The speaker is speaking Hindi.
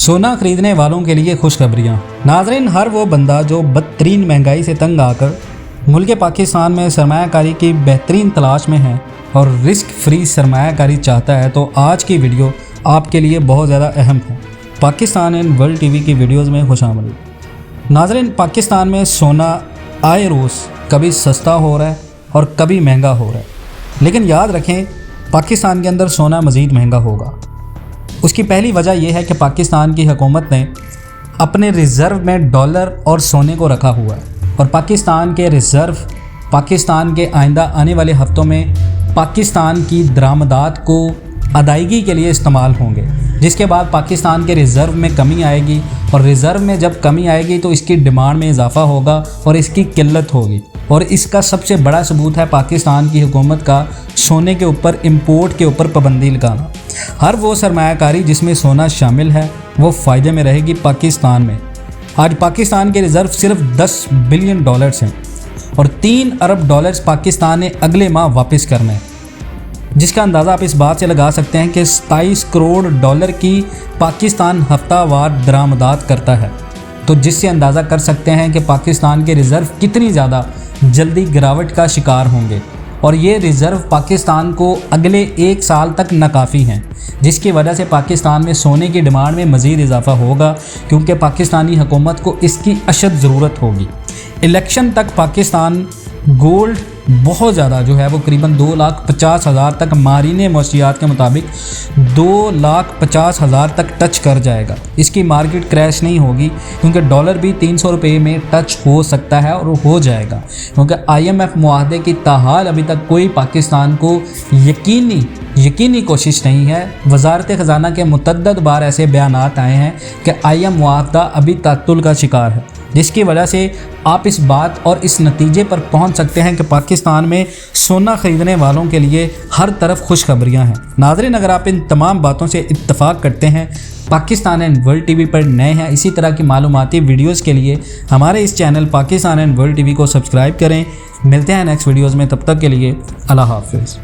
सोना खरीदने वालों के लिए खुशखबरियाँ। नाज़रीन, हर वो बंदा जो बदतरीन महंगाई से तंग आकर मुल्क पाकिस्तान में सरमायाकारी की बेहतरीन तलाश में है और रिस्क फ्री सरमायाकारी चाहता है, तो आज की वीडियो आपके लिए बहुत ज़्यादा अहम है। पाकिस्तान एंड वर्ल्ड टीवी की वीडियोज़ में खुशामदीद। नाज़रीन, पाकिस्तान में सोना आए रोज़ कभी सस्ता हो रहा है और कभी महंगा हो रहा है, लेकिन याद रखें पाकिस्तान के अंदर सोना मज़ीद महंगा होगा। उसकी पहली वजह यह है कि पाकिस्तान की हुकूमत ने अपने रिज़र्व में डॉलर और सोने को रखा हुआ है और पाकिस्तान के रिज़र्व पाकिस्तान के आइंदा आने वाले हफ्तों में पाकिस्तान की दरामदात को अदायगी के लिए इस्तेमाल होंगे, जिसके बाद पाकिस्तान के रिज़र्व में कमी आएगी और रिज़र्व में जब कमी आएगी तो इसकी डिमांड में इजाफ़ा होगा और इसकी किल्लत होगी। और इसका सबसे बड़ा सबूत है पाकिस्तान की हुकूमत का सोने के ऊपर इंपोर्ट के ऊपर पाबंदी लगाना। हर वो सरमायाकारी जिसमें सोना शामिल है वो फ़ायदे में रहेगी पाकिस्तान में। आज पाकिस्तान के रिज़र्व सिर्फ 10 बिलियन डॉलर्स हैं और 3 अरब डॉलर्स पाकिस्तान ने अगले माह वापस करना है, जिसका अंदाज़ा आप इस बात से लगा सकते हैं कि 27 करोड़ डॉलर की पाकिस्तान हफ्तावार दरामदात करता है। तो जिससे अंदाज़ा कर सकते हैं कि पाकिस्तान के रिज़र्व कितनी ज़्यादा जल्दी गिरावट का शिकार होंगे और ये रिज़र्व पाकिस्तान को अगले 1 साल तक नाकाफ़ी हैं, जिसकी वजह से पाकिस्तान में सोने की डिमांड में मज़ीद इजाफ़ा होगा, क्योंकि पाकिस्तानी हुकूमत को इसकी अशद ज़रूरत होगी। इलेक्शन तक पाकिस्तान गोल्ड बहुत ज़्यादा जो है वो करीबन 2,50,000 तक, मारीने मौसियात के मुताबिक 2,50,000 तक टच कर जाएगा। इसकी मार्केट क्रैश नहीं होगी क्योंकि डॉलर भी 300 रुपये में टच हो सकता है और हो जाएगा, क्योंकि IMF मुआहदे की ताहाल अभी तक कोई पाकिस्तान को यकीनी कोशिश नहीं है। वजारत ख़जाना के मुतअद्दिद बार ऐसे बयानात आए हैं कि IMF मुआहदा अभी तातुल का शिकार है, जिसकी वजह से आप इस बात और इस नतीजे पर पहुंच सकते हैं कि पाकिस्तान में सोना ख़रीदने वालों के लिए हर तरफ खुशखबरियां हैं। नाज़रीन, अगर आप इन तमाम बातों से इत्तफ़ाक़ करते हैं, पाकिस्तान एंड वर्ल्ड टीवी पर नए हैं, इसी तरह की मालूमाती वीडियोज़ के लिए हमारे इस channel Pakistan and world TV को सब्सक्राइब करें। मिलते हैं नेक्स्ट वीडियोज़ में, तब तक के लिए अल्लाह हाफ़िज़।